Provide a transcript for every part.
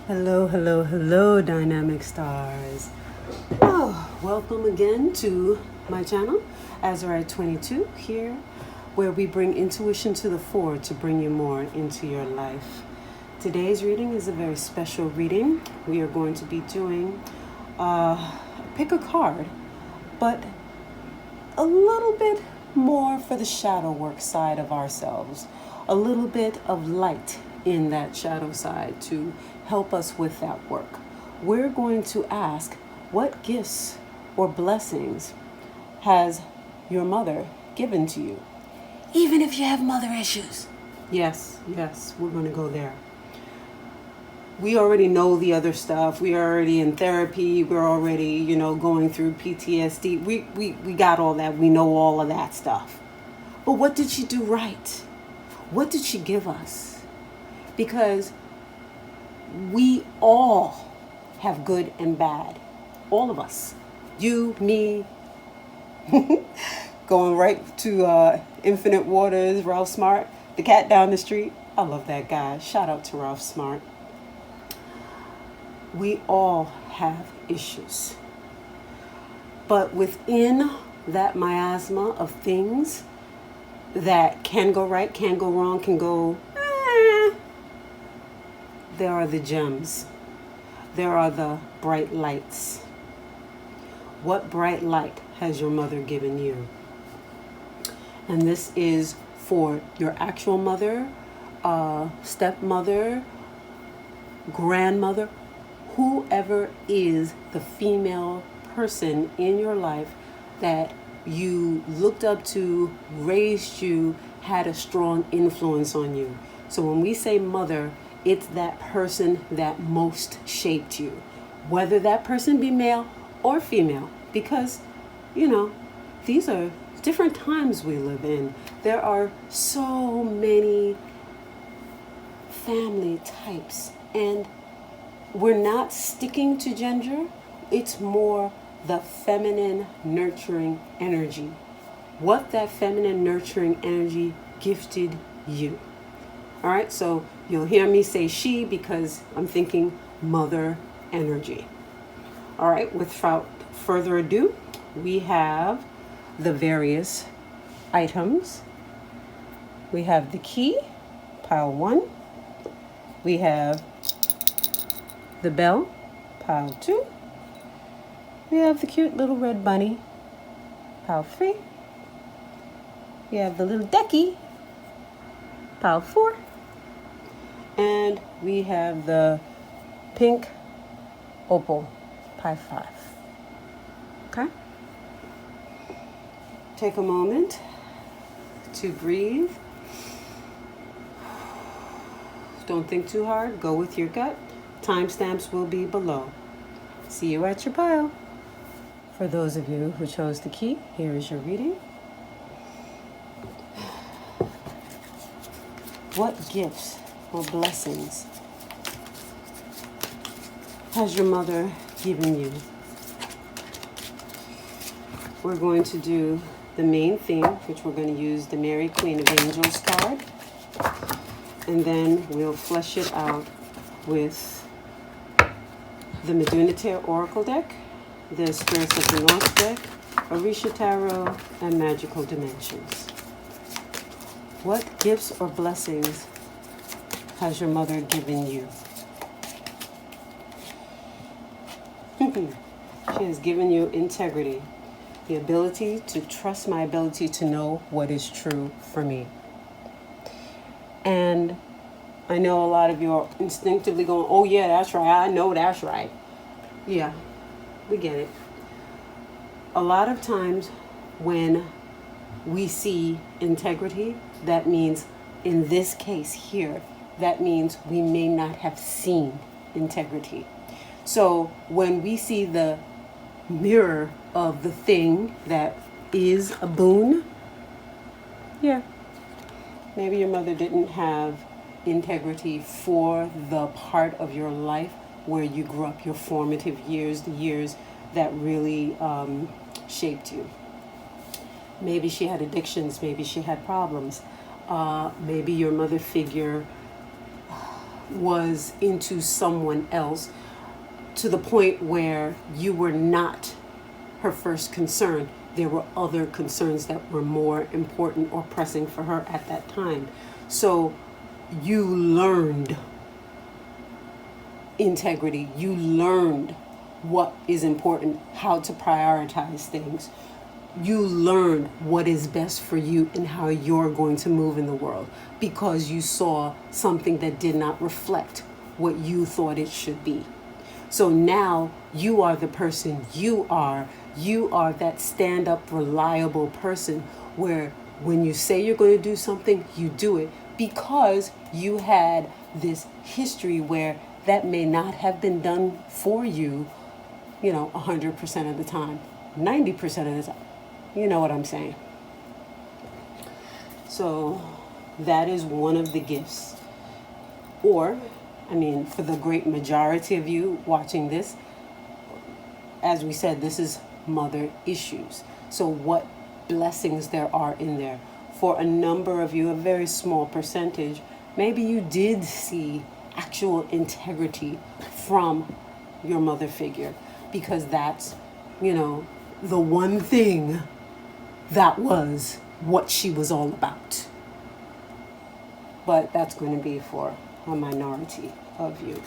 Hello, hello, hello, dynamic stars. Oh, welcome again to my channel, Azurite 22, here, where we bring intuition to the fore to bring you more into your life. Today's reading is a very special reading. We are going to be doing pick a card, but a little bit more for the shadow work side of ourselves, a little bit of light in that shadow side to help us with that work. We're going to ask, what gifts or blessings has your mother given to you? Even if you have mother issues. Yes, we're going to go there. We already know the other stuff. We are already in therapy. We're already, going through PTSD. We got all that. We know all of that stuff. But what did she do right? What did she give us? Because we all have good and bad. All of us. You, me, going right to Infinite Waters, Ralph Smart, the cat down the street. I love that guy. Shout out to Ralph Smart. We all have issues. But within that miasma of things that can go right, can go wrong, can go, there are the gems. There are the bright lights. What bright light has your mother given you? And this is for your actual mother, stepmother, grandmother, whoever is the female person in your life that you looked up to, raised you, had a strong influence on you. So when we say mother, it's that person that most shaped you, whether that person be male or female, because, these are different times we live in. There are so many family types, and we're not sticking to gender. It's more the feminine nurturing energy. What that feminine nurturing energy gifted you. All right, so you'll hear me say she because I'm thinking mother energy. All right, without further ado, we have the various items. We have the key, pile 1. We have the bell, pile 2. We have the cute little red bunny, pile 3. We have the little Ducky, pile 4. And we have the pink Opal, pile 5. Okay? Take a moment to breathe. Don't think too hard. Go with your gut. Timestamps will be below. See you at your pile. For those of you who chose the key, here is your reading. What gifts or blessings has your mother given you? We're going to do the main theme, which we're going to use the Mary Queen of Angels card. And then we'll flesh it out with the Medunitaire Oracle deck, the Spirits of the North deck, Orisha Tarot, and Magical Dimensions. What gifts or blessings has your mother given you? She has given you integrity, the ability to trust my ability to know what is true for me. And I know a lot of you are instinctively going, oh yeah, that's right, I know that's right. Yeah, we get it. A lot of times when we see integrity, that means, in this case here, that means we may not have seen integrity. So when we see the mirror of the thing that is a boon, yeah, maybe your mother didn't have integrity for the part of your life where you grew up, your formative years, the years that really shaped you. Maybe she had addictions, maybe she had problems. Maybe your mother figure was into someone else to the point where you were not her first concern. There were other concerns that were more important or pressing for her at that time. So you learned integrity. You learned what is important, how to prioritize things. You learned what is best for you and how you're going to move in the world because you saw something that did not reflect what you thought it should be. So now you are the person you are. You are that stand-up, reliable person where when you say you're going to do something, you do it because you had this history where that may not have been done for you, 100% of the time, 90% of the time. You know what I'm saying? So that is one of the gifts. Or, for the great majority of you watching this, as we said, this is mother issues. So what blessings there are in there. For a number of you, a very small percentage, maybe you did see actual integrity from your mother figure because that's, the one thing that was what she was all about. But that's going to be for a minority of you.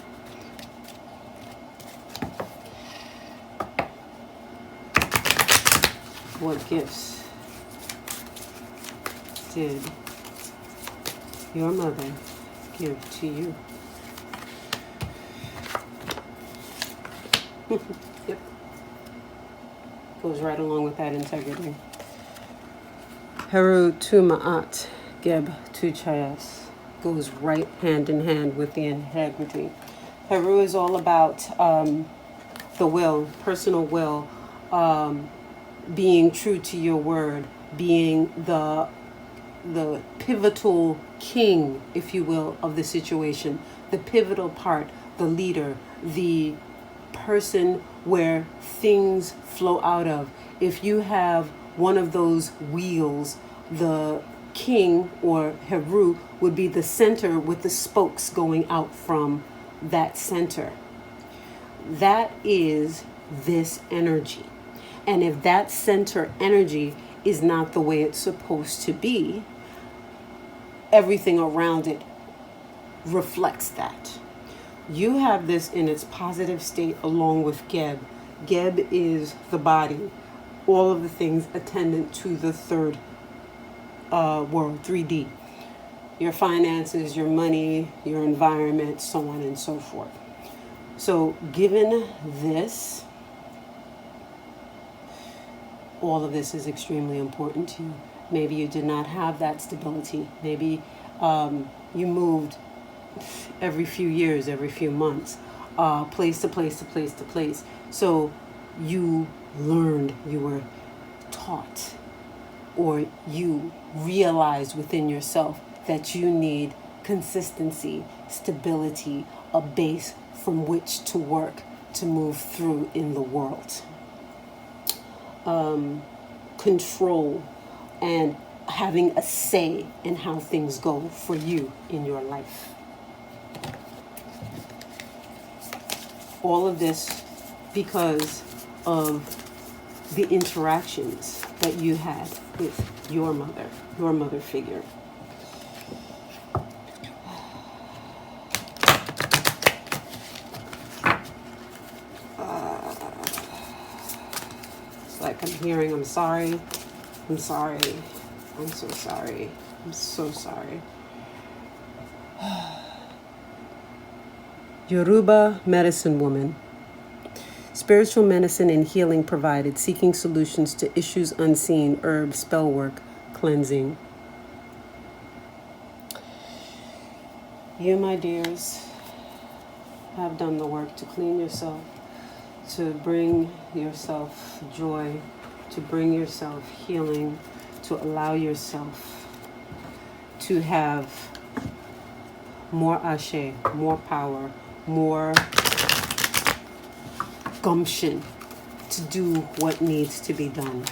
What gifts did your mother give to you? Yep. Goes right along with that integrity. Heru tu ma'at, geb tu chayas. Goes right hand in hand with the integrity. Heru is all about the will, personal will, being true to your word, being the pivotal king, if you will, of the situation, the pivotal part, the leader, the person where things flow out of. If you have one of those wheels, the king or Heru would be the center with the spokes going out from that center. That is this energy. And if that center energy is not the way it's supposed to be, everything around it reflects that. You have this in its positive state along with Geb. Geb is the body, all of the things attendant to the third world, 3D. Your finances, your money, your environment, so on and so forth. So given this, all of this is extremely important to you. Maybe you did not have that stability. Maybe you moved every few years, every few months, place to place to place to place. So you learned, you were taught, or you realized within yourself that you need consistency, stability, a base from which to work to move through in the world. Control and having a say in how things go for you in your life. All of this because of the interactions that you had with your mother figure. It's like I'm hearing, I'm sorry, I'm sorry, I'm so sorry, I'm so sorry. Yoruba medicine woman. Spiritual medicine and healing provided, seeking solutions to issues unseen, herb, spell work, cleansing. You, my dears, have done the work to clean yourself, to bring yourself joy, to bring yourself healing, to allow yourself to have more ashe, more power, more gumption to do what needs to be done.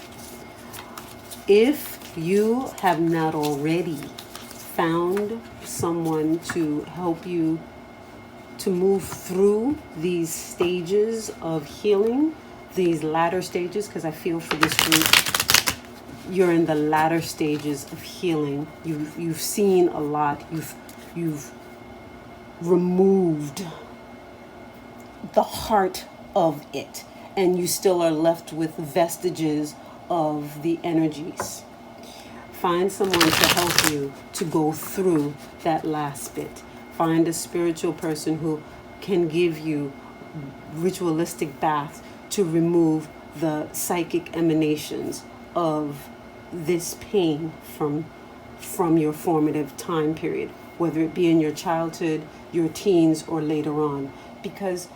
If you have not already found someone to help you to move through these stages of healing, these latter stages, because I feel for this group, you're in the latter stages of healing. You've seen a lot. You've removed the heart of it, and you still are left with vestiges of the energies. Find someone to help you to go through that last bit. Find a spiritual person who can give you ritualistic baths to remove the psychic emanations of this pain from your formative time period, whether it be in your childhood, your teens, or later on, because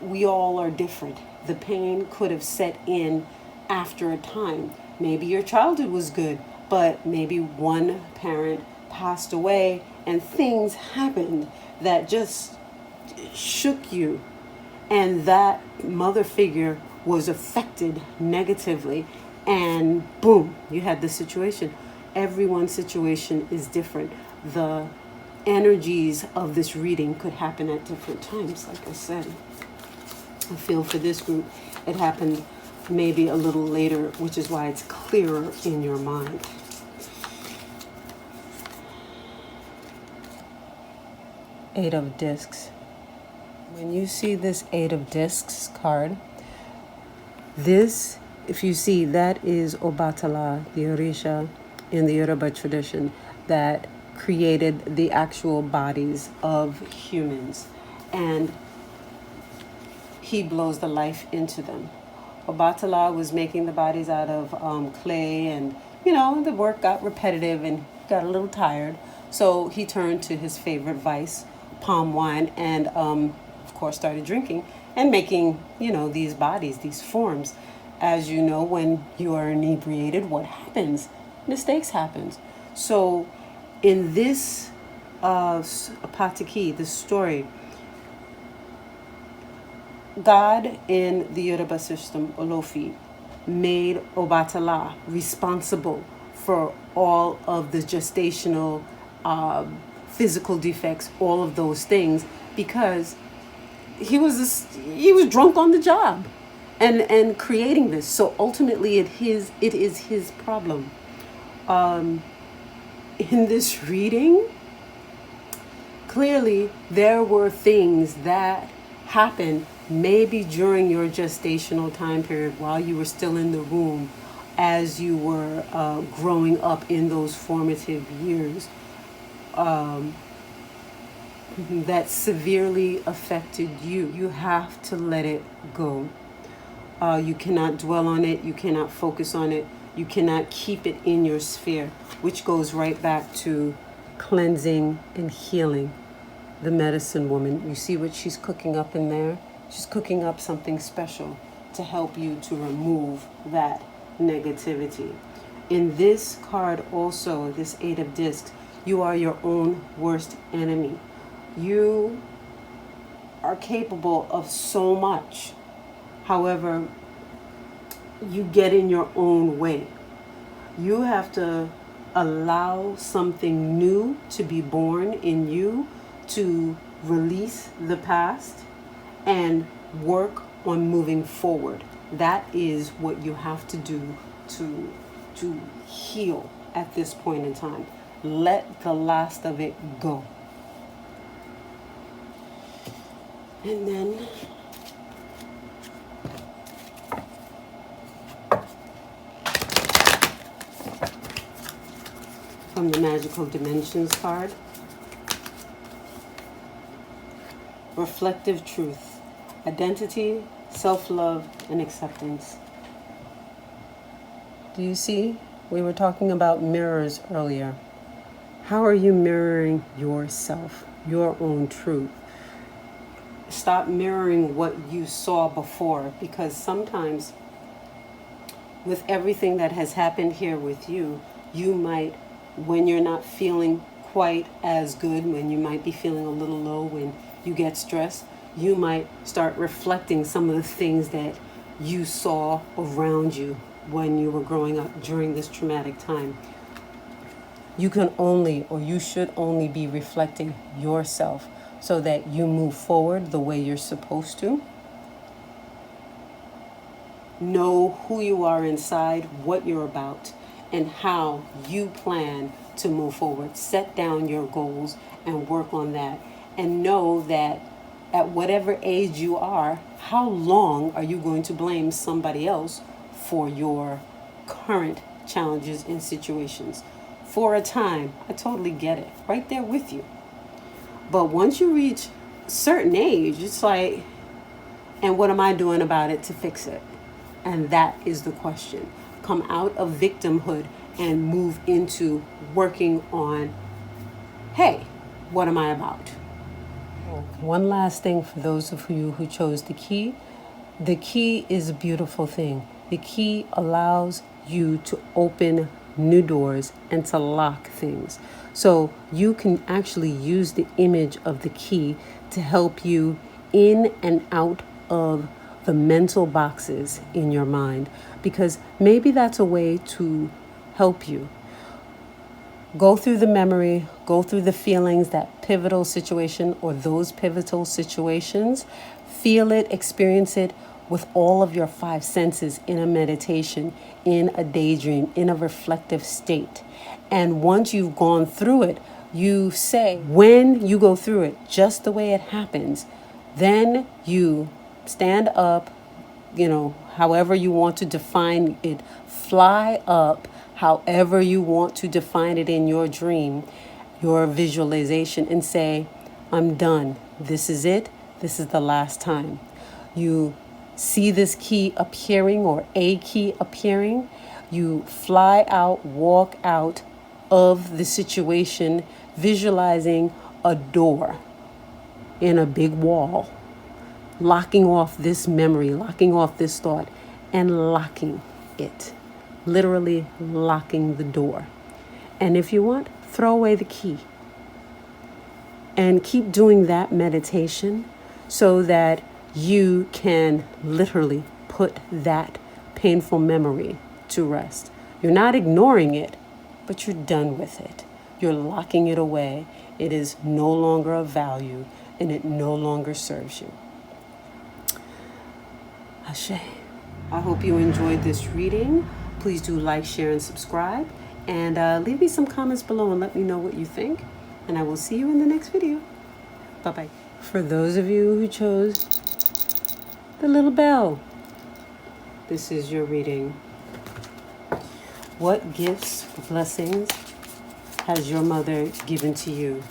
we all are different. The pain could have set in after a time. Maybe your childhood was good, but maybe one parent passed away and things happened that just shook you, and that mother figure was affected negatively, and boom, you had this situation. Everyone's situation is different. The energies of this reading could happen at different times. Like I said, I feel for this group it happened maybe a little later, which is why it's clearer in your mind. Eight of Discs. When you see this Eight of Discs card, this, if you see, that is Obatala, the Orisha in the Yoruba tradition that created the actual bodies of humans, and he blows the life into them. Obatala was making the bodies out of clay, and the work got repetitive and got a little tired, so he turned to his favorite vice, palm wine, and of course started drinking and making these bodies, these forms. As you know, when you are inebriated, what happens? Mistakes happens. So in this Patiki, this story, God in the Yoruba system, Olofi, made Obatala responsible for all of the gestational physical defects, all of those things, because he was drunk on the job and creating this. So ultimately it is his problem. In this reading, clearly there were things that happened maybe during your gestational time period, while you were still in the womb, as you were growing up in those formative years, that severely affected you. You have to let it go. You cannot dwell on it. You cannot focus on it. You cannot keep it in your sphere, which goes right back to cleansing and healing. The medicine woman, you see what she's cooking up in there? She's cooking up something special to help you to remove that negativity. In this card also, this Eight of Discs, you are your own worst enemy. You are capable of so much. However, you get in your own way. You have to allow something new to be born in you, to release the past and work on moving forward. That is what you have to do to heal at this point in time. Let the last of it go. And then from the Magical Dimensions card, reflective truth, identity, self-love, and acceptance. Do you see? We were talking about mirrors earlier. How are you mirroring yourself, your own truth? Stop mirroring what you saw before, because sometimes with everything that has happened here with you, you might, when you're not feeling quite as good, when you might be feeling a little low, when you get stressed, you might start reflecting some of the things that you saw around you when you were growing up during this traumatic time. You can only, or you should only, be reflecting yourself. so that you move forward the way you're supposed to. Know who you are inside, what you're about, and how you plan to move forward. Set down your goals and work on that. And know that at whatever age you are, how long are you going to blame somebody else for your current challenges and situations? For a time, I totally get it. Right there with you. But once you reach a certain age, it's like, and what am I doing about it to fix it? And that is the question. Come out of victimhood and move into working on, hey, what am I about? One last thing for those of you who chose the key. The key is a beautiful thing. The key allows you to open new doors and to lock things. So you can actually use the image of the key to help you in and out of the mental boxes in your mind, because maybe that's a way to help you go through the memory, go through the feelings, that pivotal situation or those pivotal situations. Feel it, experience it with all of your five senses in a meditation, in a daydream, in a reflective state. And once you've gone through it, you say, when you go through it, just the way it happens, then you stand up, however you want to define it, fly up, however you want to define it in your dream, your visualization, and say, I'm done. This is it. This is the last time. You see this key appearing or a key appearing. You fly out, walk out of the situation, visualizing a door in a big wall, locking off this memory, locking off this thought, and locking it. Literally locking the door. And if you want, throw away the key. And keep doing that meditation so that you can literally put that painful memory to rest. You're not ignoring it, but you're done with it. You're locking it away. It is no longer of value, and it no longer serves you. Ashe. I hope you enjoyed this reading. Please do like, share, and subscribe. And leave me some comments below and let me know what you think. And I will see you in the next video. Bye-bye. For those of you who chose the little bell, this is your reading. What gifts, blessings has your mother given to you?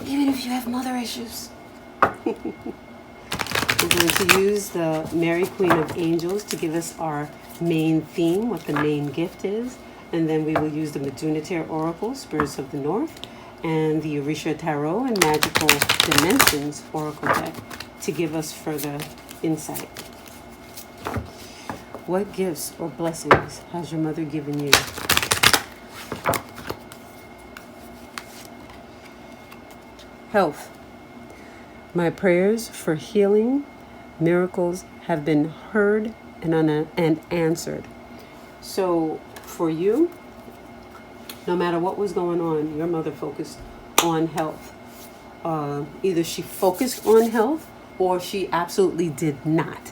Even if you have mother issues. We're going to use the Mary Queen of Angels to give us our main theme, what the main gift is. And then we will use the Meduniter Oracle, Spirits of the North, and the Orisha Tarot and Magical Dimensions Oracle deck to give us further insight. What gifts or blessings has your mother given you? Health. My prayers for healing, miracles have been heard and answered. So for you, no matter what was going on, your mother focused on health. Either she focused on health or she absolutely did not.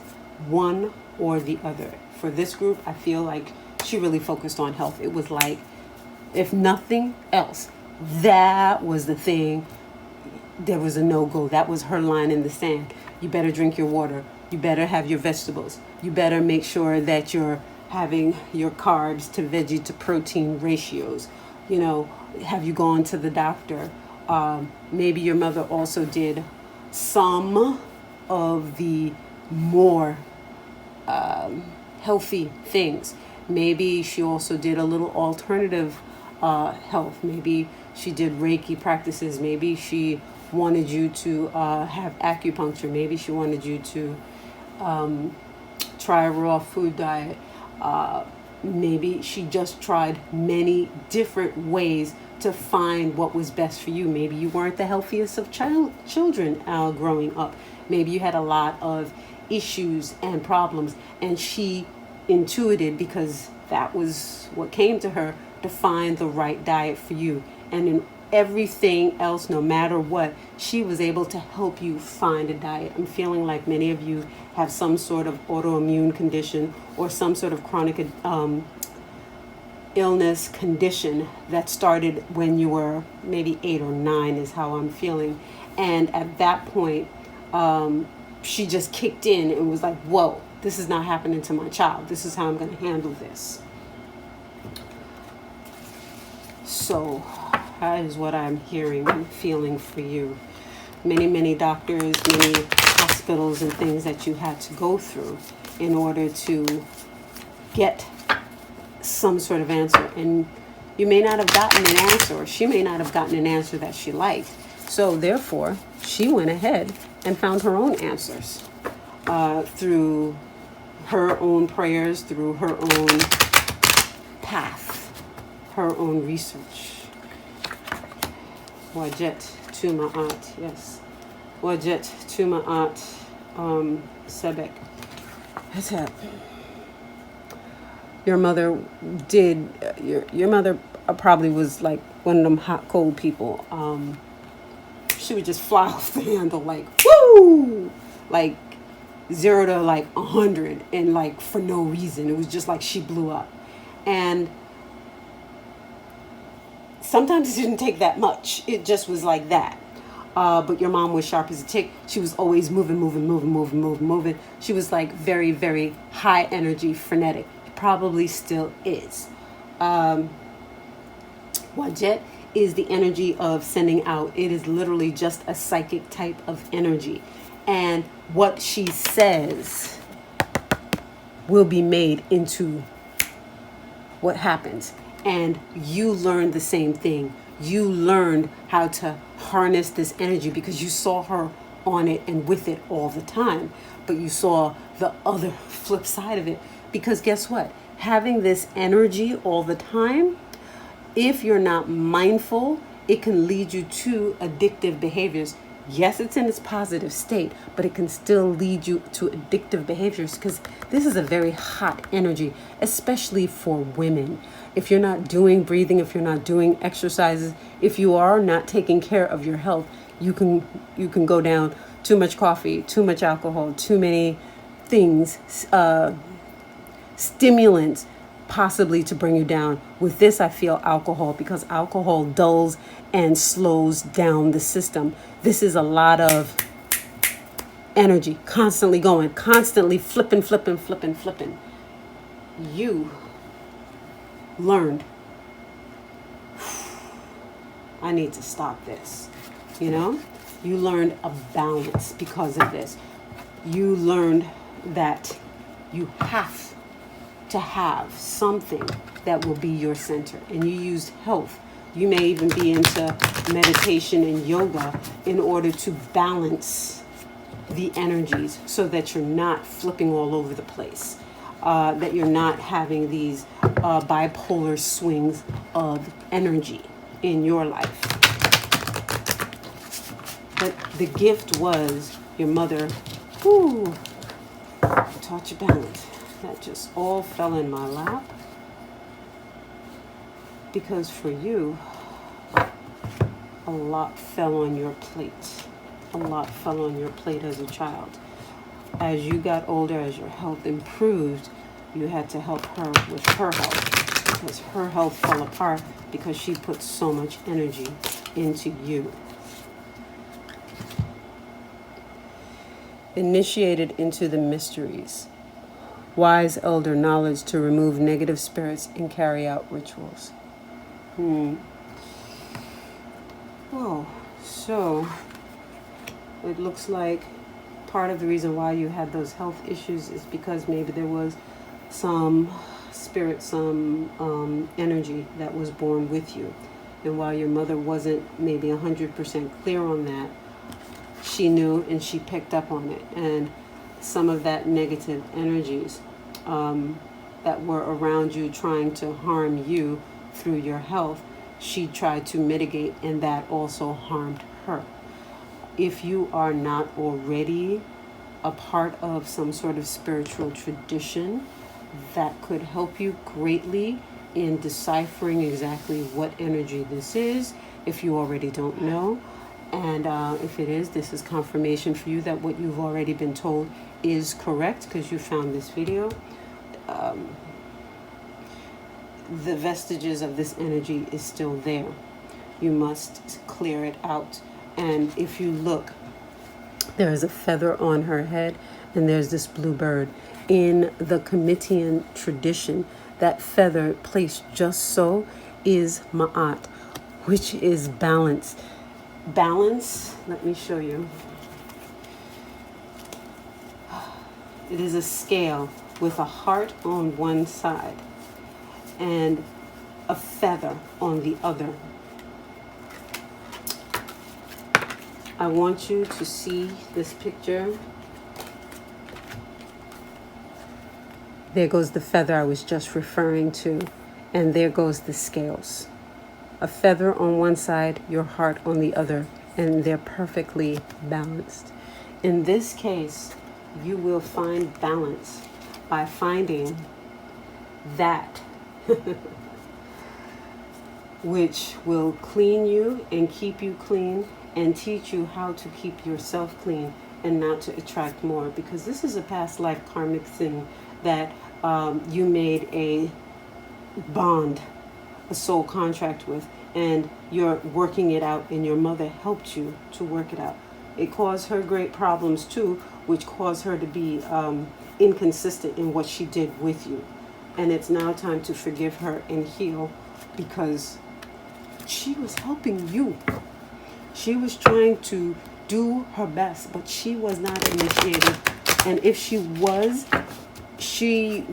One or the other. For this group, I feel like she really focused on health. It was like, if nothing else, that was the thing. There was a no-go. That was her line in the sand. You better drink your water. You better have your vegetables. You better make sure that you're having your carbs to veggie to protein ratios. Have you gone to the doctor? Maybe your mother also did some of the more healthy things. Maybe she also did a little alternative health. Maybe she did Reiki practices. Maybe she wanted you to have acupuncture. Maybe she wanted you to try a raw food diet. Maybe she just tried many different ways to find what was best for you. Maybe you weren't the healthiest of children growing up. Maybe you had a lot of issues and problems, and she intuited, because that was what came to her, to find the right diet for you. And in everything else, no matter what, she was able to help you find a diet. I'm feeling like many of you have some sort of autoimmune condition or some sort of chronic illness condition that started when you were maybe 8 or 9 is how I'm feeling. And at that point, she just kicked in and was like, whoa, this is not happening to my child. This is how I'm going to handle this. So that is what I'm hearing and feeling for you. Many doctors, many hospitals and things that you had to go through in order to get some sort of answer. And you may not have gotten an answer, or she may not have gotten an answer that she liked. So therefore, she went ahead and found her own answers through her own prayers, through her own path, her own research. Wajet to Ma'at, yes. Wajet to Ma'at Sebek. What's up? Your mother did, your mother probably was like one of them hot, cold people. She would just fly off the handle like, woo! Like 0 to like 100 and like for no reason. It was just like she blew up. And sometimes it didn't take that much. It just was like that. But your mom was sharp as a tick. She was always moving. She was like very, very high energy, frenetic. Probably still is. Wajet is the energy of sending out. It is literally just a psychic type of energy. And what she says will be made into what happens. And you learned the same thing. You learned how to harness this energy because you saw her on it and with it all the time. But you saw the other flip side of it. Because guess what? Having this energy all the time, if you're not mindful, it can lead you to addictive behaviors. Yes, it's in its positive state, but it can still lead you to addictive behaviors because this is a very hot energy, especially for women. If you're not doing breathing, if you're not doing exercises, if you are not taking care of your health, you can go down too much coffee, too much alcohol, too many things, stimulants possibly to bring you down. With this, I feel alcohol, because alcohol dulls and slows down the system. This is a lot of energy, constantly going, constantly flipping. You learned, I need to stop this. You know, you learned a balance because of this. You learned that you have to have something that will be your center, and you used health. You may even be into meditation and yoga in order to balance the energies so that you're not flipping all over the place, that you're not having these bipolar swings of energy in your life. But the gift was your mother, taught you balance. That just all fell in my lap. Because for you, a lot fell on your plate. A lot fell on your plate as a child. As you got older, as your health improved, you had to help her with her health. Because her health fell apart because she put so much energy into you. Initiated into the mysteries. Wise elder knowledge to remove negative spirits and carry out rituals. Oh, so it looks like part of the reason why you had those health issues is because maybe there was some spirit, some energy that was born with you. And while your mother wasn't maybe 100% clear on that, she knew and she picked up on it. And some of that negative energies that were around you trying to harm you through your health, she tried to mitigate, and that also harmed her. If you are not already a part of some sort of spiritual tradition that could help you greatly in deciphering exactly what energy this is, if you already don't know. And if it is, this is confirmation for you that what you've already been told is correct because you found this video. The vestiges of this energy is still there. You must clear it out. And if you look, there is a feather on her head and there's this blue bird. In the Comitian tradition, that feather placed just so is Ma'at, which is balance. Balance, let me show you. It is a scale with a heart on one side and a feather on the other. I want you to see this picture. There goes the feather I was just referring to, and there goes the scales. A feather on one side, your heart on the other, and they're perfectly balanced. In this case, you will find balance by finding that which will clean you and keep you clean and teach you how to keep yourself clean and not to attract more, because this is a past life karmic thing that you made a bond, a soul contract with, and you're working it out, and your mother helped you to work it out. It caused her great problems too, which caused her to be inconsistent in what she did with you. And it's now time to forgive her and heal, because she was helping you. She was trying to do her best, but she was not initiated. And if she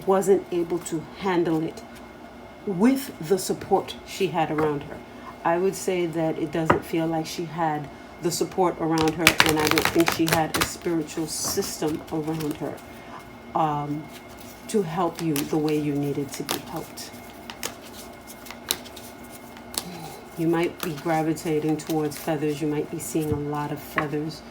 wasn't able to handle it with the support she had around her. I would say that it doesn't feel like she had the support around her, and I don't think she had a spiritual system around her to help you the way you needed to be helped. You might be gravitating towards feathers. You might be seeing a lot of feathers.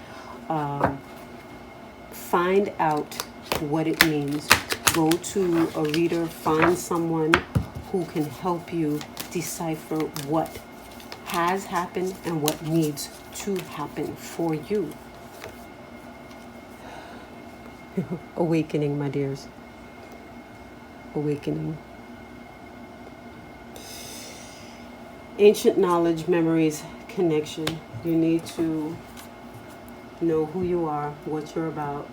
Find out what it means. Go to a reader. Find someone who can help you decipher what has happened and what needs to happen for you. Awakening, my dears. Awakening. Ancient knowledge, memories, connection. You need to know who you are, what you're about,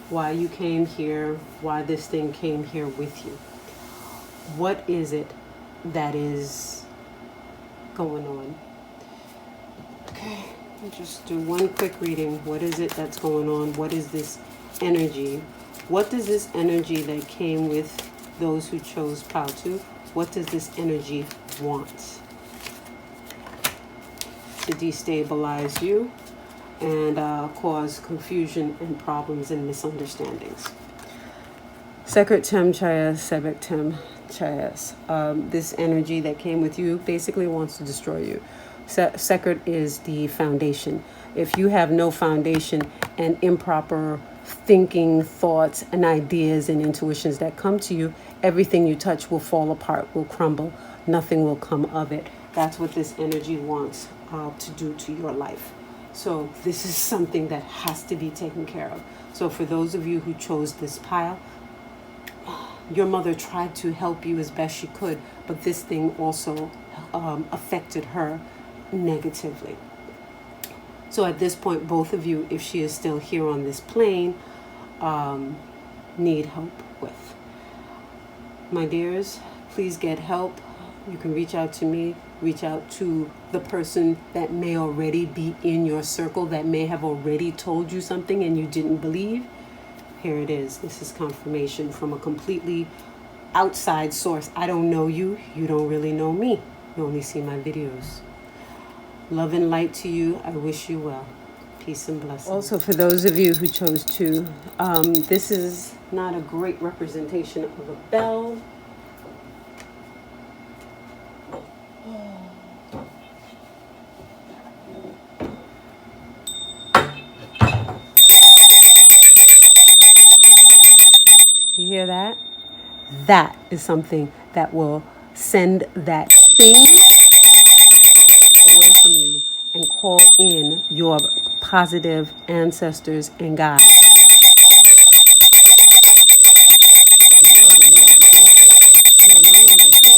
why you came here, why this thing came here with you. What is it that is going on? Okay, I'll just do one quick reading. What is it that's going on? What is this energy? What does this energy that came with those who chose Patu, what does this energy want? To destabilize you and cause confusion and problems and misunderstandings. Sekret Tem Chayas, Sebek Tem Chayas. This energy that came with you basically wants to destroy you. Sekret is the foundation. If you have no foundation and improper thinking, thoughts, and ideas and intuitions that come to you, everything you touch will fall apart, will crumble. Nothing will come of it. That's what this energy wants to do to your life. So this is something that has to be taken care of. So for those of you who chose this pile, your mother tried to help you as best she could, but this thing also affected her negatively. So at this point, both of you, if she is still here on this plane, need help with. My dears, please get help. You can reach out to me, reach out to the person that may already be in your circle, that may have already told you something and you didn't believe. Here it is. This is confirmation from a completely outside source. I don't know you. You don't really know me. You only see my videos. Love and light to you. I wish you well. Peace and blessings. Also, for those of you who chose to, this is not a great representation of a bell. You hear that? That is something that will send that thing away from you and call in your positive ancestors and God. You are no longer here. You are no longer here.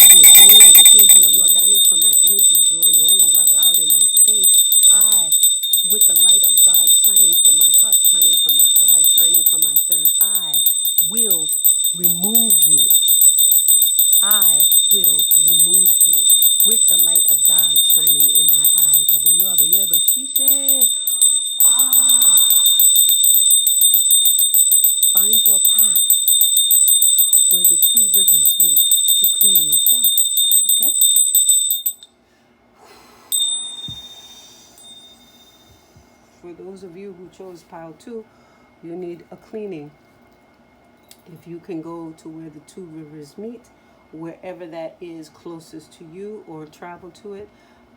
You are banished from my energies. You are no longer allowed in my space. I, with the light of God shining from my heart, shining from my eyes, shining from my third eye, will remove you. I will remove you with the light of God shining in my eyes. Find your path where the two rivers meet to clean yourself. Okay? For those of you who chose pile 2, you need a cleaning. If you can go to where the two rivers meet, wherever that is closest to you, or travel to it,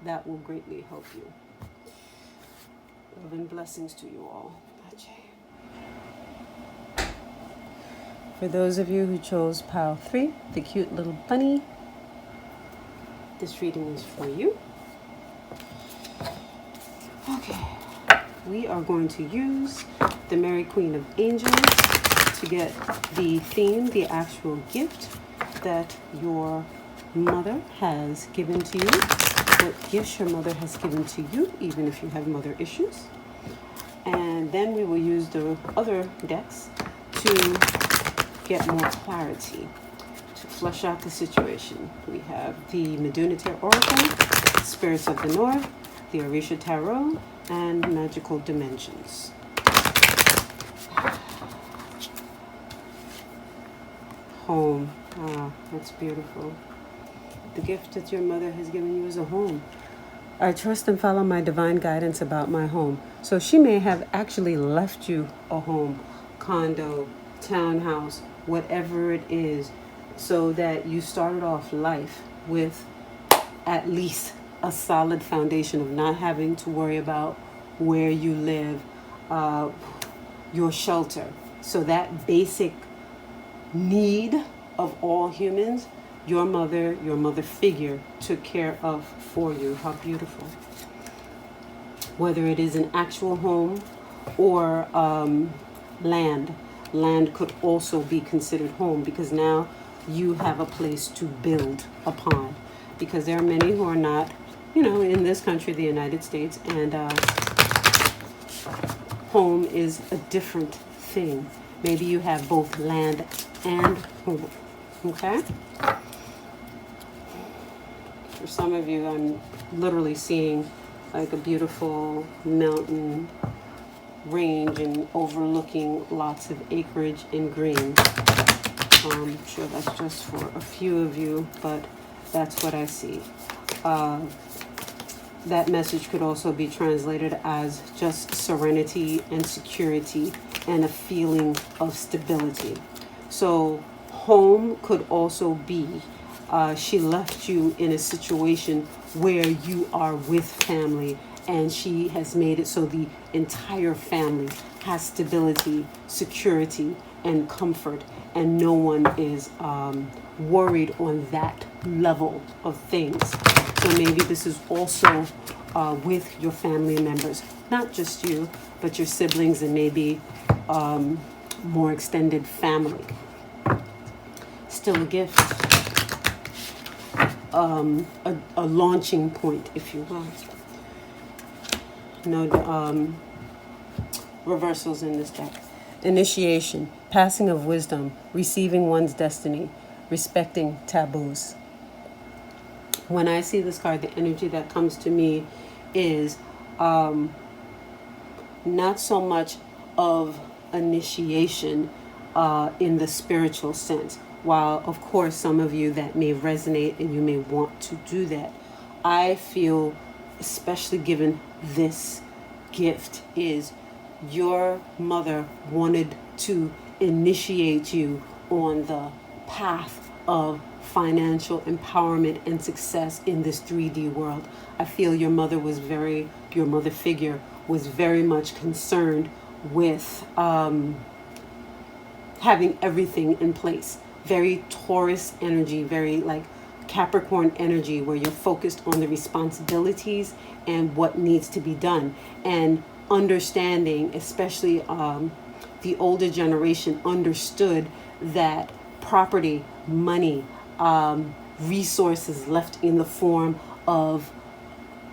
that will greatly help you. Love and blessings to you all. For those of you who chose pile 3, the cute little bunny, this reading is for you. Okay, we are going to use the Mary Queen of Angels to get the theme, the actual gift that your mother has given to you, what gifts your mother has given to you, even if you have mother issues. And then we will use the other decks to get more clarity, to flush out the situation. We have the Medunite Oracle, Spirits of the North, the Orisha Tarot, and Magical Dimensions. Home. Ah, that's beautiful. The gift that your mother has given you is a home. I trust and follow my divine guidance about my home. So she may have actually left you a home, condo, townhouse, whatever it is, so that you started off life with at least a solid foundation of not having to worry about where you live, your shelter. So that basic need of all humans, your mother figure took care of for you. How beautiful. Whether it is an actual home or land could also be considered home, because now you have a place to build upon. Because there are many who are not, in this country, the United States, and home is a different thing. Maybe you have both land and home. Okay? For some of you, I'm literally seeing like a beautiful mountain range and overlooking lots of acreage and green. I'm sure that's just for a few of you, but that's what I see. That message could also be translated as just serenity and security and a feeling of stability. So home could also be she left you in a situation where you are with family, and she has made it so the entire family has stability, security, and comfort, and no one is worried on that level of things. So maybe this is also with your family members, not just you, but your siblings and maybe more extended family. Still a gift, a launching point, if you will. No reversals in this deck. Initiation, passing of wisdom, receiving one's destiny, respecting taboos. When I see this card, the energy that comes to me is not so much of initiation in the spiritual sense. While, of course, some of you that may resonate and you may want to do that, I feel, especially given this gift, is your mother wanted to initiate you on the path of financial empowerment and success in this 3D world. I feel your mother figure was very much concerned with having everything in place. Very Taurus energy, very like Capricorn energy, where you're focused on the responsibilities and what needs to be done, and understanding, especially the older generation understood that property, money, resources left in the form of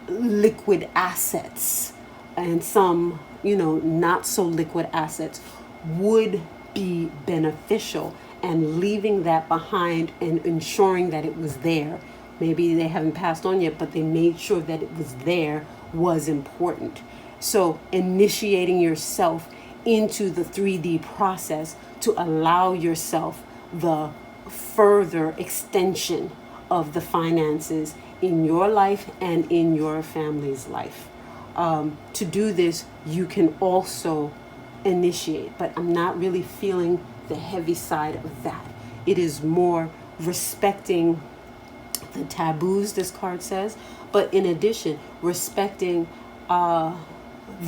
liquid assets and some, not so liquid assets would be beneficial, and leaving that behind and ensuring that it was there. Maybe they haven't passed on yet, but they made sure that it was there was important. So initiating yourself into the 3D process to allow yourself the further extension of the finances in your life and in your family's life. To do this, you can also initiate, but I'm not really feeling the heavy side of that. It is more respecting the taboos, this card says, but in addition, respecting the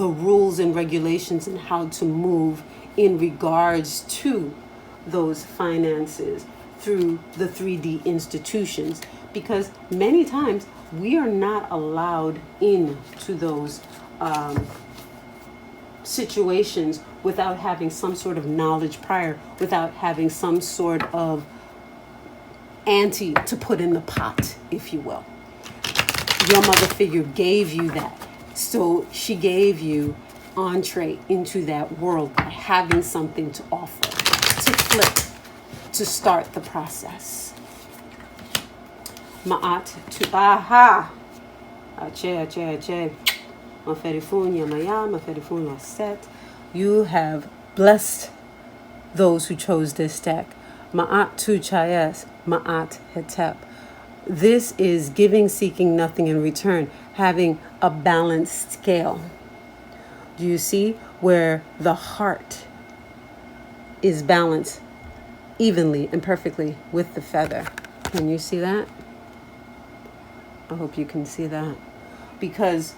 rules and regulations and how to move in regards to those finances through the 3D institutions, because many times we are not allowed into those situations without having some sort of knowledge prior, without having some sort of ante to put in the pot, if you will. Your mother figure gave you that. So she gave you entree into that world by having something to offer, to flip, to start the process. Ma'at to aha. Ache. Maferifunya maya, maferifunya set. You have blessed those who chose this deck. Ma'at tu chayes, ma'at hetep. This is giving, seeking nothing in return, having a balanced scale. Do you see where the heart is balanced evenly and perfectly with the feather? Can you see that? I hope you can see that. Because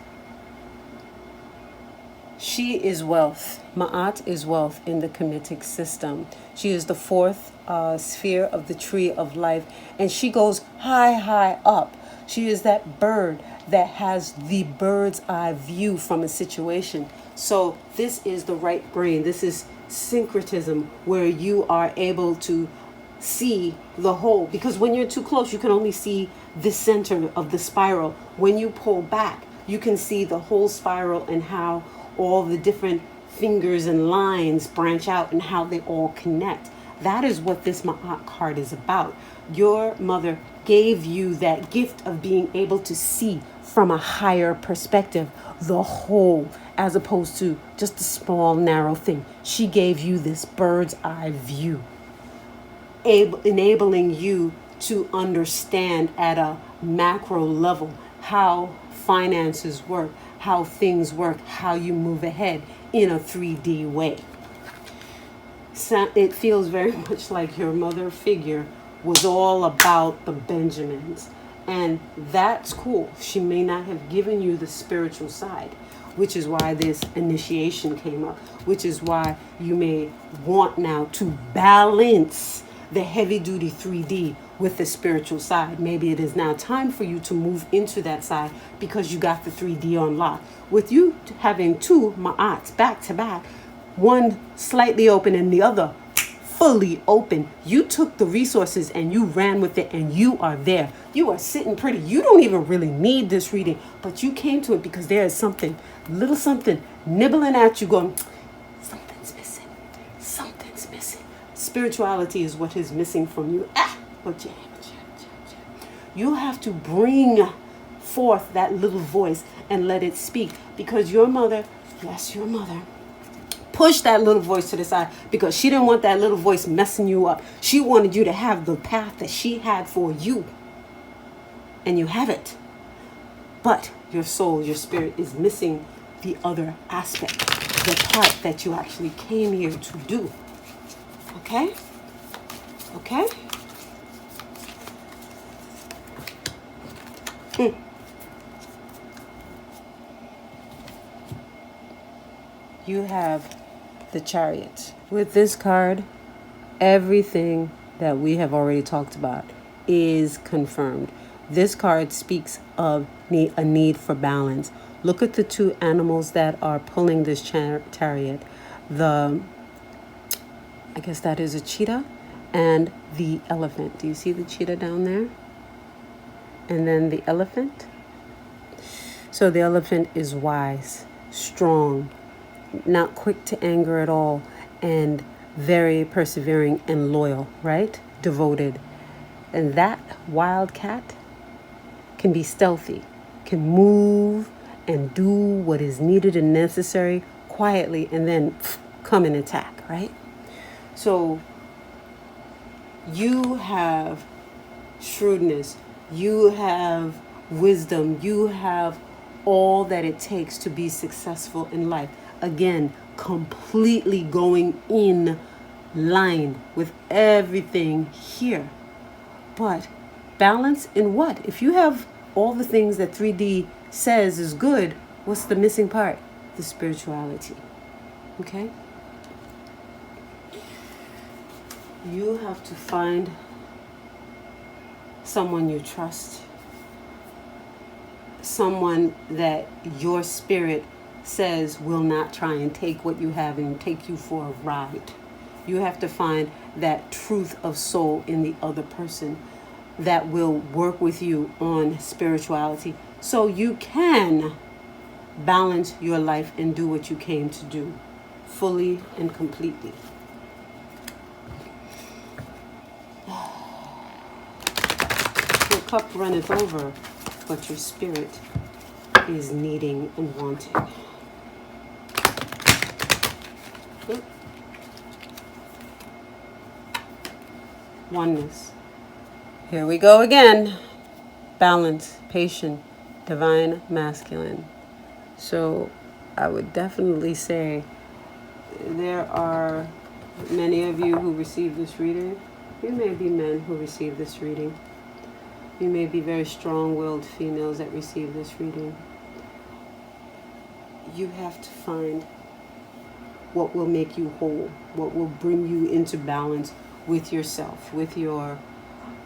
she is wealth. Ma'at is wealth in the Kemetic system. She is the fourth sphere of the tree of life. And she goes high up. She is that bird that has the bird's eye view from a situation. So this is the right brain. This is syncretism, where you are able to see the whole. Because when you're too close, you can only see the center of the spiral. When you pull back, you can see the whole spiral and how all the different fingers and lines branch out and how they all connect. That is what this Ma'at card is about. Your mother gave you that gift of being able to see from a higher perspective the whole, as opposed to just a small narrow thing. She gave you this bird's eye view, enabling you to understand at a macro level how finances work, how things work, how you move ahead in a 3D way. So it feels very much like your mother figure was all about the Benjamins. And that's cool. She may not have given you the spiritual side, which is why this initiation came up, which is why you may want now to balance the heavy duty 3D with the spiritual side. Maybe it is now time for you to move into that side because you got the 3D on lock. With you having two Ma'ats back to back, one slightly open and the other fully open, you took the resources and you ran with it, and you are there. You are sitting pretty. You don't even really need this reading, but you came to it because there is something, little something nibbling at you going, something's missing. Something's missing. Spirituality is what is missing from you. You have to bring forth that little voice and let it speak, because your mother, yes, your mother, push that little voice to the side because she didn't want that little voice messing you up. She wanted you to have the path that she had for you. And you have it. But your soul, your spirit is missing the other aspect, the part that you actually came here to do. Okay? Okay? You have the Chariot. With this card, everything that we have already talked about is confirmed. This card speaks of a need for balance. Look at the two animals that are pulling this chariot. I guess that is a cheetah and the elephant. Do you see the cheetah down there? And then the elephant. So the elephant is wise, strong, not quick to anger at all, and very persevering and loyal, right? Devoted. And that wild cat can be stealthy, can move and do what is needed and necessary quietly, and then come and attack, right? So you have shrewdness, you have wisdom, you have all that it takes to be successful in life. Again, completely going in line with everything here. But balance in what? If you have all the things that 3D says is good, what's the missing part? The spirituality. Okay? You have to find someone you trust, someone that your spirit says will not try and take what you have and take you for a ride. You have to find that truth of soul in the other person that will work with you on spirituality so you can balance your life and do what you came to do fully and completely. Your cup runneth over, but your spirit is needing and wanting. Good. Oneness. Here we go again. Balance, patient, divine masculine. So I would definitely say there are many of you who receive this reading. You may be men who receive this reading. You may be very strong-willed females that receive this reading. You have to find what will make you whole, what will bring you into balance with yourself, with your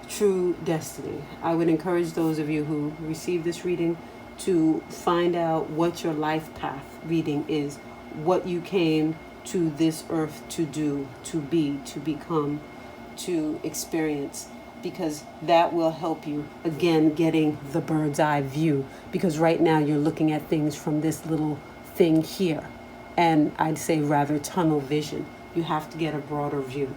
true destiny. I would encourage those of you who receive this reading to find out what your life path reading is, what you came to this earth to do, to be, to become, to experience, because that will help you, again, getting the bird's eye view, because right now you're looking at things from this little thing here, and I'd say rather tunnel vision. You have to get a broader view.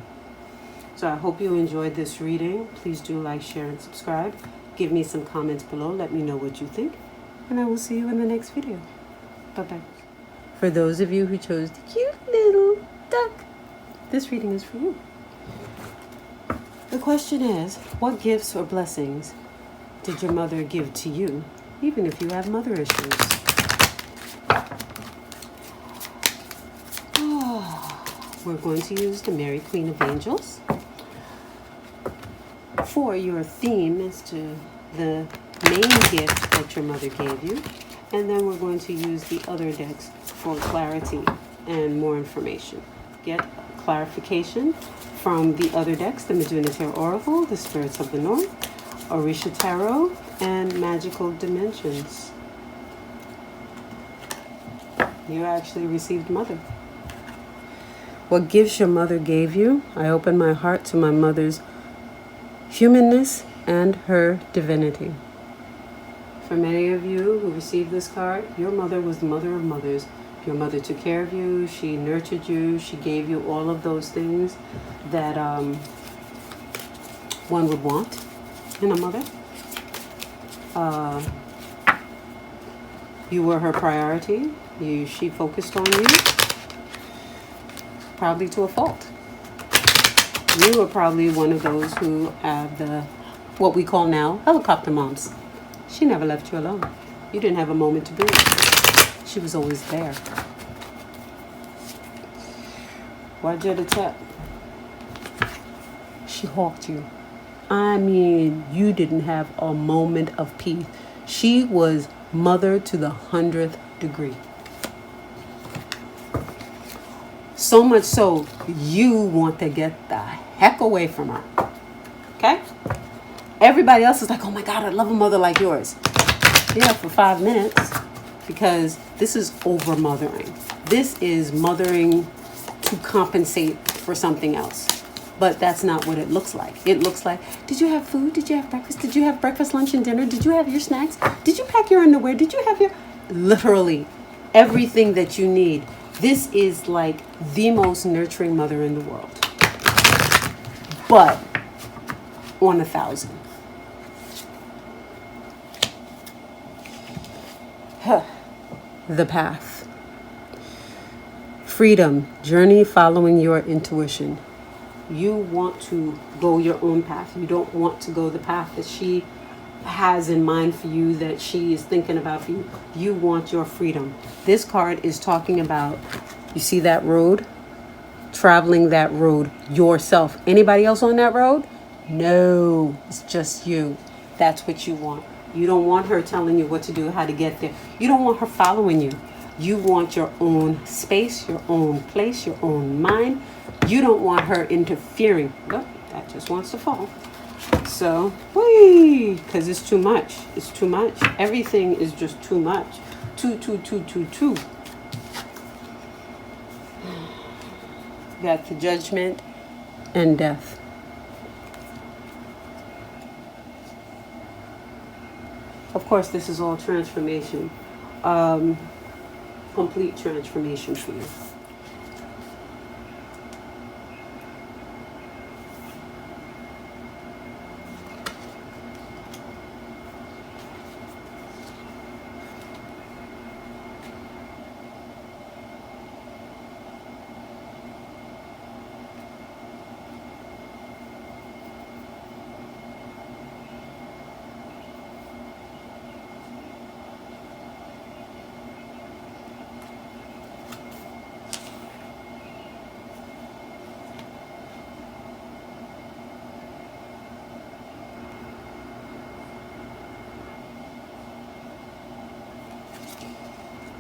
So I hope you enjoyed this reading. Please do like, share, and subscribe. Give me some comments below. Let me know what you think. And I will see you in the next video. Bye-bye. For those of you who chose the cute little duck, this reading is for you. The question is, what gifts or blessings did your mother give to you, even if you have mother issues? We're going to use the Mary Queen of Angels for your theme as to the main gift that your mother gave you. And then we're going to use the other decks for clarity and more information. Get clarification from the other decks, the Meduna Tarot Oracle, the Spirits of the North, Orisha Tarot, and Magical Dimensions. You actually received Mother. What gifts your mother gave you? I open my heart to my mother's humanness and her divinity. For many of you who received this card, your mother was the mother of mothers. Your mother took care of you, she nurtured you, she gave you all of those things that one would want in a mother. You were her priority. She focused on you, probably to a fault. You were probably one of those who have what we call now helicopter moms. She never left you alone. You didn't have a moment to breathe. She was always there. Wajeda, she hawked you. I mean, you didn't have a moment of peace. She was mother to the 100th degree. So much so, you want to get the heck away from her. Okay? Everybody else is like, oh my God, I love a mother like yours. Yeah, for 5 minutes, because this is over mothering. This is mothering to compensate for something else. But that's not what it looks like. It looks like, did you have food? Did you have breakfast? Did you have breakfast, lunch, and dinner? Did you have your snacks? Did you pack your underwear? Did you have your... Literally, everything that you need. This is like the most nurturing mother in the world. But on 1,000. The path. Freedom. Journey following your intuition. You want to go your own path. You don't want to go the path that she has in mind for you, that she is thinking about for you. You want your freedom. This card is talking about, you see that road? Traveling that road yourself. Anybody else on that road? No, it's just you. That's what you want. You don't want her telling you what to do, how to get there. You don't want her following you. You want your own space, your own place, your own mind. You don't want her interfering. Look, that just wants to fall. So, whee, because it's too much. It's too much. Everything is just too much. Too. Got the Judgment and Death. Of course, this is all transformation. Complete transformation for you.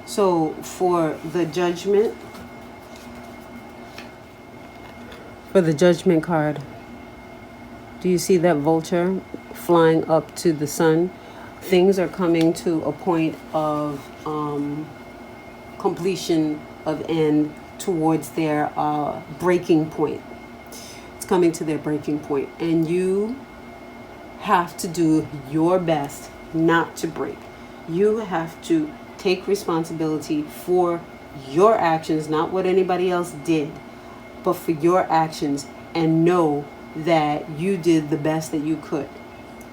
So for the Judgment card, do you see that vulture flying up to the sun? Things are coming to a point of completion of end, towards their breaking point. It's coming to their breaking point, and you have to do your best not to break. You have to take responsibility for your actions, not what anybody else did, but for your actions, and know that you did the best that you could.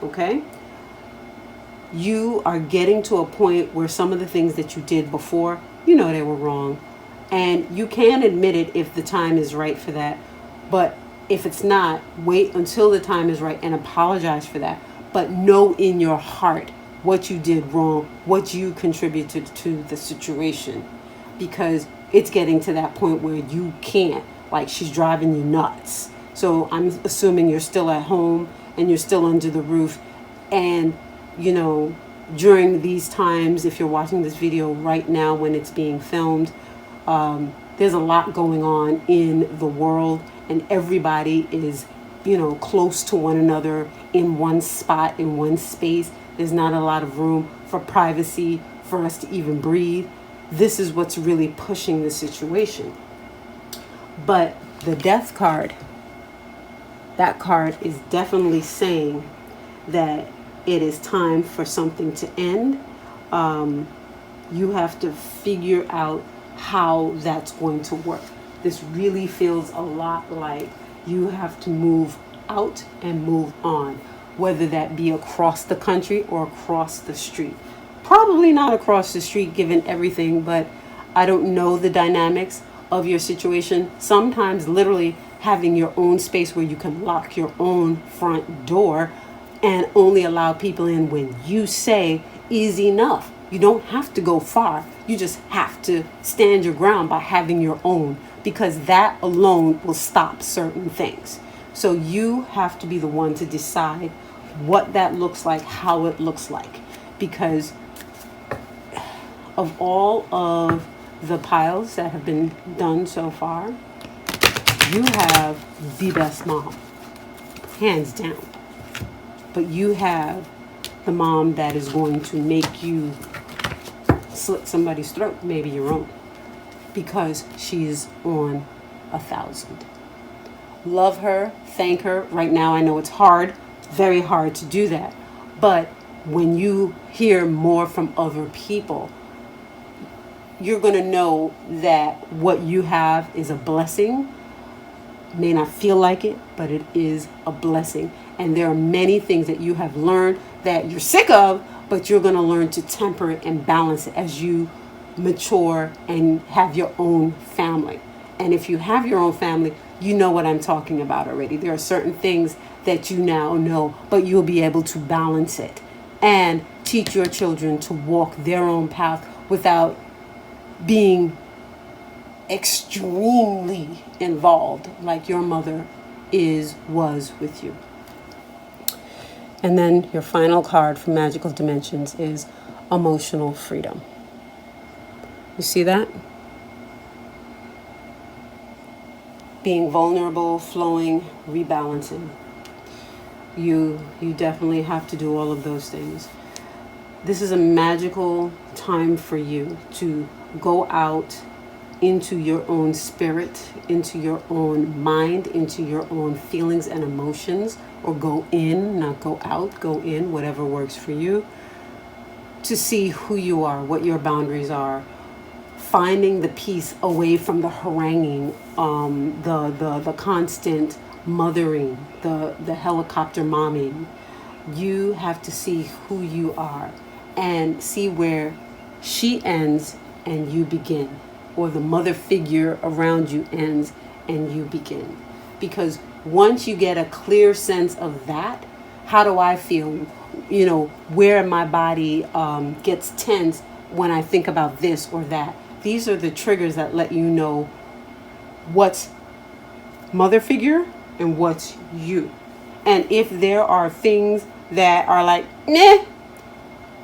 Okay? You are getting to a point where some of the things that you did before, you know they were wrong. And you can admit it if the time is right for that. But if it's not, wait until the time is right and apologize for that. But know in your heart what you did wrong, what you contributed to the situation. Because it's getting to that point where you can't. Like, she's driving you nuts. So I'm assuming you're still at home and you're still under the roof. And, you know, during these times, if you're watching this video right now when it's being filmed, there's a lot going on in the world, and everybody is, you know, close to one another in one spot, in one space. There's not a lot of room for privacy, for us to even breathe. This is what's really pushing the situation. But the Death card, that card is definitely saying that it is time for something to end. You have to figure out how that's going to work. This really feels a lot like you have to move out and move on, whether that be across the country or across the street. Probably not across the street given everything, but I don't know the dynamics of your situation. Sometimes literally having your own space where you can lock your own front door and only allow people in when you say is enough. You don't have to go far. You just have to stand your ground by having your own, because that alone will stop certain things. So you have to be the one to decide what that looks like, how it looks like. Because of all of the piles that have been done so far, you have the best mom, hands down. But you have the mom that is going to make you slit somebody's throat, maybe your own, because she's on 1,000. Love her, thank her. Right now, I know it's hard, very hard to do that. But when you hear more from other people, you're going to know that what you have is a blessing. May not feel like it, but it is a blessing. And there are many things that you have learned that you're sick of, but you're going to learn to temper it and balance it as you mature and have your own family. And if you have your own family, you know what I'm talking about already. There are certain things that you now know, but you'll be able to balance it and teach your children to walk their own path without being extremely involved like your mother was with you. And then your final card from Magical Dimensions is emotional freedom. You see that? Being vulnerable, flowing, rebalancing. You definitely have to do all of those things. This is a magical time for you to go out into your own spirit, into your own mind, into your own feelings and emotions, or go in, not go out, go in, whatever works for you, to see who you are, what your boundaries are, finding the peace away from the haranguing, the constant mothering, the helicopter momming. You have to see who you are and see where she ends and you begin, or the mother figure around you ends and you begin. Because once you get a clear sense of that, how do I feel? You know, where my body gets tense when I think about this or that. These are the triggers that let you know what's mother figure and what's you. And if there are things that are like, nah,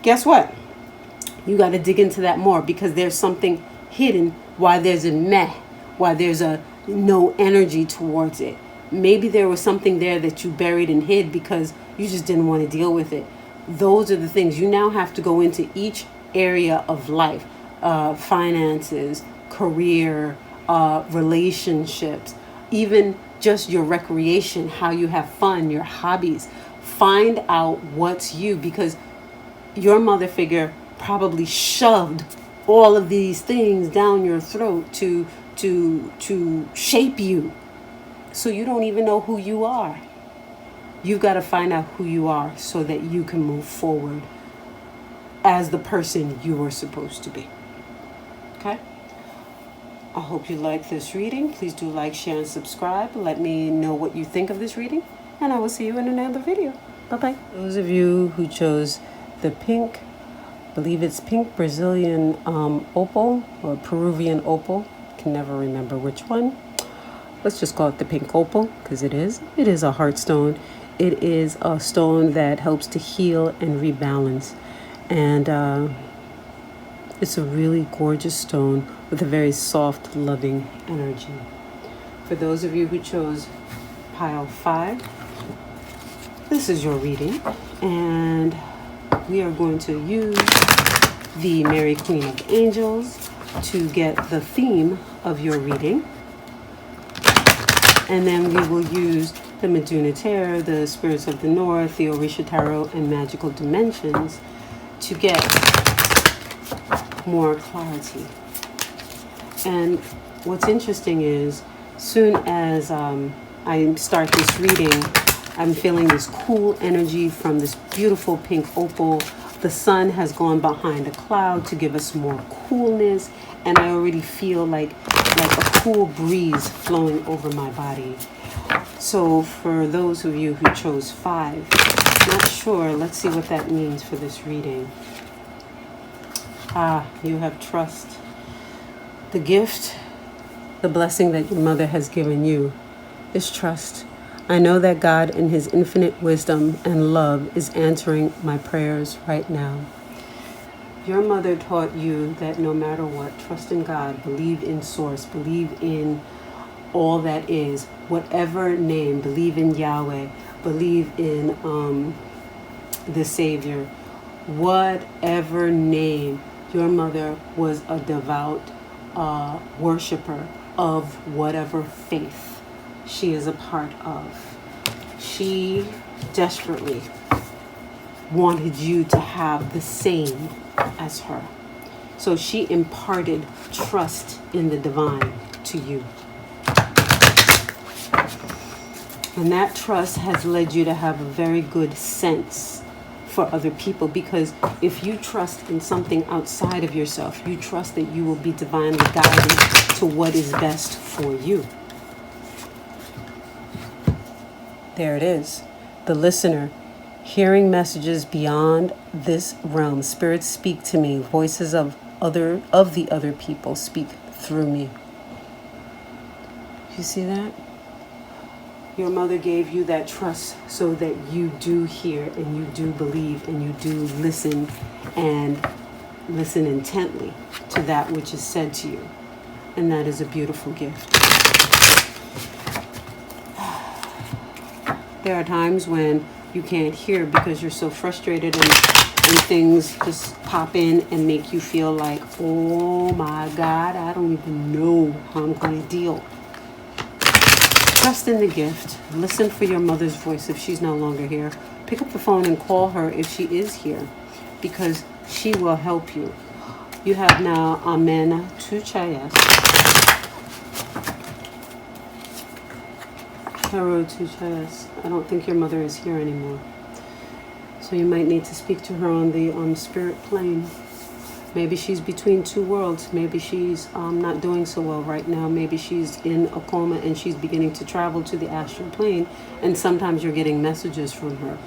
guess what? You got to dig into that more, because there's something hidden why there's a meh, why there's a no energy towards it. Maybe there was something there that you buried and hid because you just didn't want to deal with it. Those are the things. You now have to go into each area of life, finances, career, relationships, even just your recreation, how you have fun, your hobbies. Find out what's you, because your mother figure probably shoved all of these things down your throat to shape you, so you don't even know who you are. You've got to find out who you are so that you can move forward as the person you were supposed to be. Okay? I hope you like this reading. Please do like, share, and subscribe. Let me know what you think of this reading, and I will see you in another video. Bye-bye. Those of you who chose the pink, I believe it's pink Brazilian opal or Peruvian opal. Can never remember which one. Let's just call it the pink opal, because it is. It is a heart stone. It is a stone that helps to heal and rebalance. And it's a really gorgeous stone with a very soft, loving energy. For those of you who chose pile 5, this is your reading. And we are going to use the Mary Queen of Angels to get the theme of your reading. And then we will use the Meduna Tarot, the Spirits of the North, the Orisha Tarot, and Magical Dimensions to get more clarity. And what's interesting is, soon as I start this reading, I'm feeling this cool energy from this beautiful pink opal. The sun has gone behind a cloud to give us more coolness, and I already feel like a cool breeze flowing over my body. So for those of you who chose 5, not sure, let's see what that means for this reading. You have trust. The gift, the blessing that your mother has given you is trust. I know that God in his infinite wisdom and love is answering my prayers right now. Your mother taught you that no matter what, trust in God, believe in Source, believe in all that is, whatever name, believe in Yahweh, believe in the Savior. Whatever name, your mother was a devout worshiper of whatever faith she is a part of. She desperately wanted you to have the same as her. So she imparted trust in the divine to you. And that trust has led you to have a very good sense for other people, because if you trust in something outside of yourself, you trust that you will be divinely guided to what is best for you. There it is. The listener, hearing messages beyond this realm. Spirits speak to me. Voices of the other people speak through me. You see that? Your mother gave you that trust so that you do hear and you do believe and you do listen, and listen intently to that which is said to you. And that is a beautiful gift. There are times when you can't hear because you're so frustrated and things just pop in and make you feel like, oh my God, I don't even know how I'm going to deal. Trust in the gift. Listen for your mother's voice if she's no longer here. Pick up the phone and call her if she is here, because she will help you. You have now Amen to Chayas. Tarot to Chayas. I don't think your mother is here anymore. So you might need to speak to her on the spirit plane. Maybe she's between two worlds. Maybe she's not doing so well right now. Maybe she's in a coma and she's beginning to travel to the astral plane. And sometimes you're getting messages from her.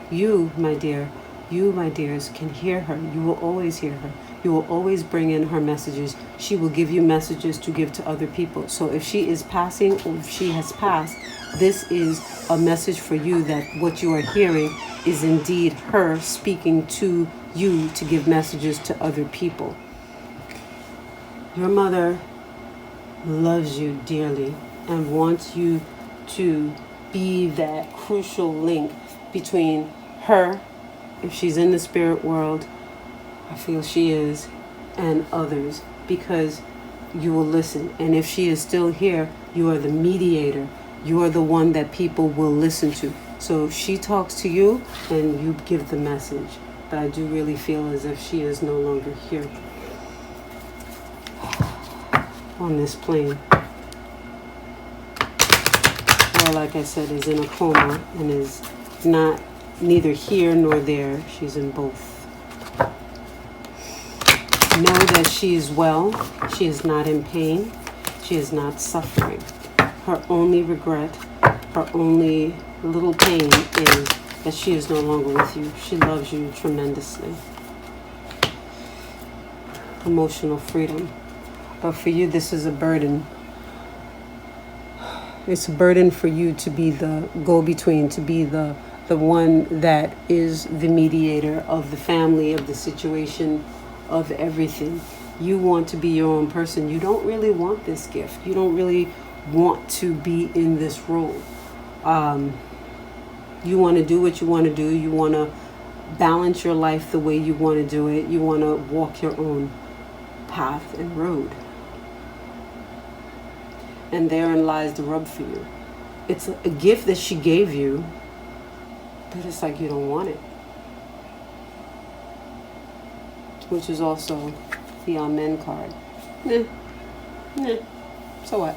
You, my dears, can hear her. You will always hear her. You will always bring in her messages. She will give you messages to give to other people. So if she is passing or if she has passed, this is a message for you that what you are hearing is indeed her speaking to you to give messages to other people. Your mother loves you dearly and wants you to be that crucial link between her, if she's in the spirit world, I feel she is, and others, because you will listen. And if she is still here, you are the mediator. You are the one that people will listen to. So she talks to you and you give the message. But I do really feel as if she is no longer here on this plane. Or like I said, is in a coma and is neither here nor there. She's in both. Know that she is well. She is not in pain. She is not suffering. Her only regret, her only little pain is that she is no longer with you. She loves you tremendously. Emotional freedom. But for you, this is a burden. It's a burden for you to be the go-between, to be the one that is the mediator of the family, of the situation, of everything. You want to be your own person. You don't really want this gift. You don't really want to be in this role. You want to do what you want to do. You want to balance your life the way you want to do it. You want to walk your own path and road. And therein lies the rub for you. It's a gift that she gave you, but it's like you don't want it. Which is also the Amen card. So what?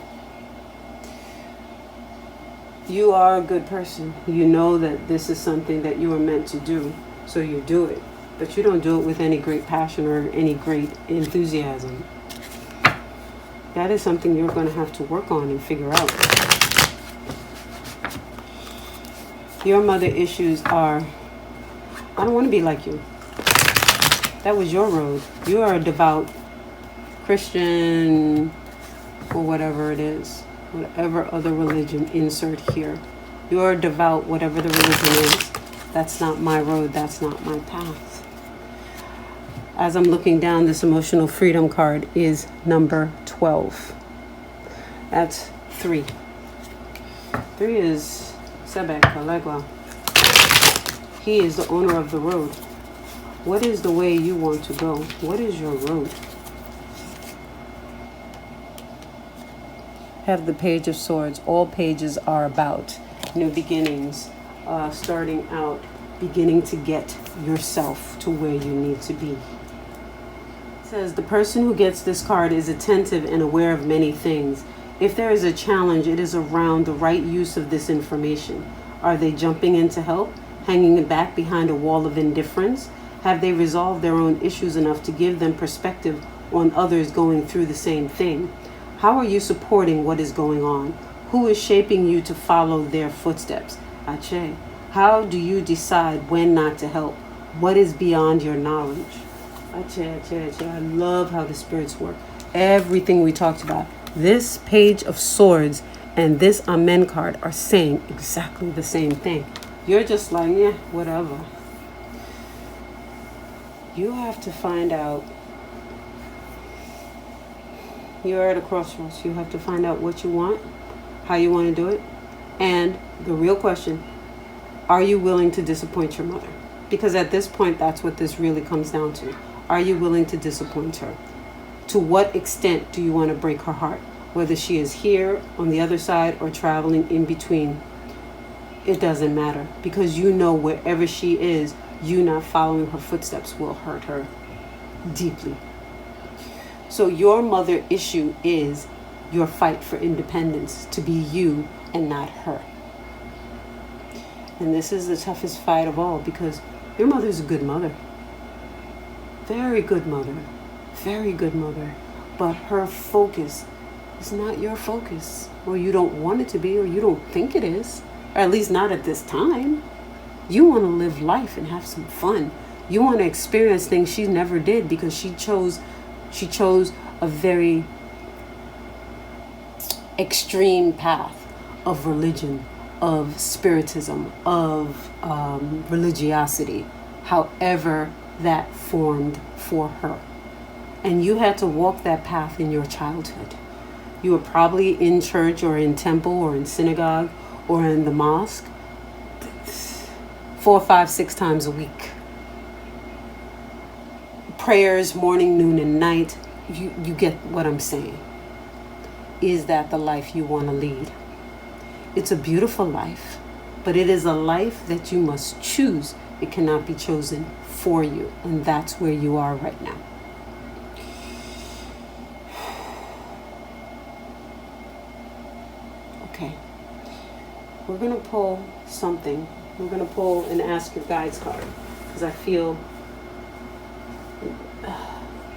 You are a good person. You know that this is something that you are meant to do, so you do it. But you don't do it with any great passion or any great enthusiasm. That is something you're going to have to work on and figure out. Your mother issues are, I don't want to be like you. That was your road. You are a devout Christian or whatever it is. Whatever other religion, insert here. You are devout, whatever the religion is. That's not my road. That's not my path. As I'm looking down, this emotional freedom card is number 12. That's 3. 3 is Sebek, Alegua. He is the owner of the road. What is the way you want to go? What is your road? Have the Page of Swords. All pages are about new beginnings, starting out, beginning to get yourself to where you need to be. It says the person who gets this card is attentive and aware of many things. If there is a challenge, it is around the right use of this information. Are they jumping in to help, hanging it back behind a wall of indifference? Have they resolved their own issues enough to give them perspective on others going through the same thing? How are you supporting what is going on? Who is shaping you to follow their footsteps? Ache. How do you decide when not to help? What is beyond your knowledge? Ache, ache, ache. I love how the spirits work. Everything we talked about. This Page of Swords and this Amen card are saying exactly the same thing. You're just like, yeah, whatever. You have to find out. You're at a crossroads. You have to find out what you want, how you want to do it, and the real question, are you willing to disappoint your mother? Because at this point, that's what this really comes down to. Are you willing to disappoint her? To what extent do you want to break her heart? Whether she is here, on the other side, or traveling in between, it doesn't matter. Because you know wherever she is, you not following her footsteps will hurt her deeply. So your mother issue is your fight for independence, to be you and not her. And this is the toughest fight of all because your mother is a good mother. Very good mother. Very good mother. But her focus is not your focus. Or you don't want it to be, or you don't think it is. Or at least not at this time. You want to live life and have some fun. You want to experience things she never did because she chose a very extreme path of religion, of spiritism, of religiosity, however that formed for her. And you had to walk that path in your childhood. You were probably in church or in temple or in synagogue or in the mosque 4, 5, 6 times a week. Prayers morning, noon, and night. You get what I'm saying. Is that the life you want to lead? It's a beautiful life, but it is a life that you must choose. It cannot be chosen for you, and that's where you are right now. Okay, we're going to pull something. We're going to pull an Ask Your Guides card, because I feel,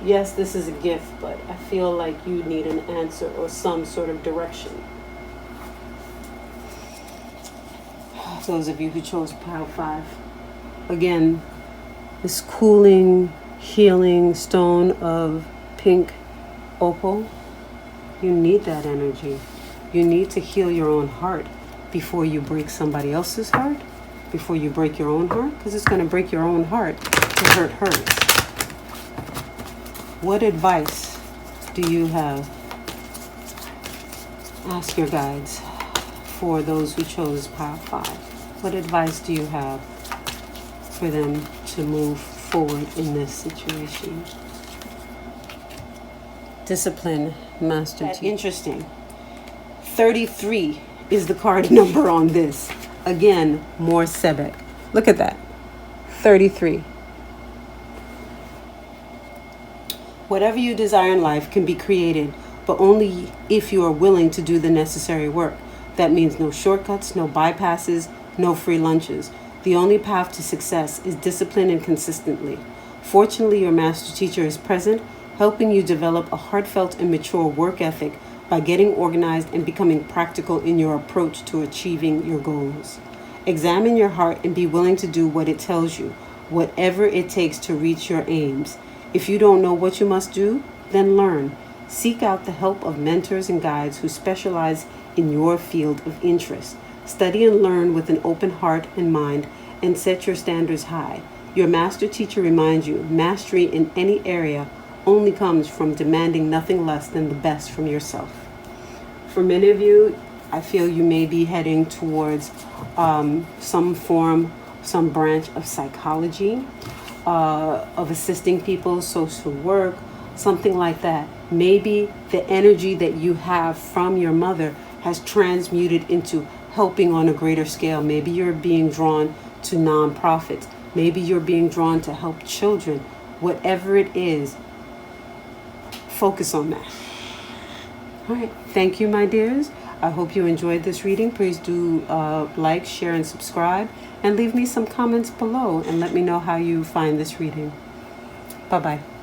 yes, this is a gift, but I feel like you need an answer or some sort of direction. Those of you who chose Pile 5. Again, this cooling, healing stone of pink opal, you need that energy. You need to heal your own heart before you break somebody else's heart, before you break your own heart, because it's going to break your own heart to hurt hers. What advice do you have? Ask your guides for those who chose Pile 5. What advice do you have for them to move forward in this situation? Discipline, Master Teacher. Interesting. 33 is the card number on this. Again, more Sebek. Look at that. 33. Whatever you desire in life can be created, but only if you are willing to do the necessary work. That means no shortcuts, no bypasses, no free lunches. The only path to success is discipline and consistently. Fortunately, your master teacher is present, helping you develop a heartfelt and mature work ethic by getting organized and becoming practical in your approach to achieving your goals. Examine your heart and be willing to do what it tells you, whatever it takes to reach your aims. If you don't know what you must do, then learn. Seek out the help of mentors and guides who specialize in your field of interest. Study and learn with an open heart and mind, and set your standards high. Your master teacher reminds you, mastery in any area only comes from demanding nothing less than the best from yourself. For many of you, I feel you may be heading towards some form, some branch of psychology, of assisting people, social work, something like that. Maybe the energy that you have from your mother has transmuted into helping on a greater scale. Maybe you're being drawn to nonprofits. Maybe you're being drawn to help children. Whatever it is, focus on that. All right. Thank you, my dears. I hope you enjoyed this reading. Please do like, share, and subscribe. And leave me some comments below and let me know how you find this reading. Bye-bye.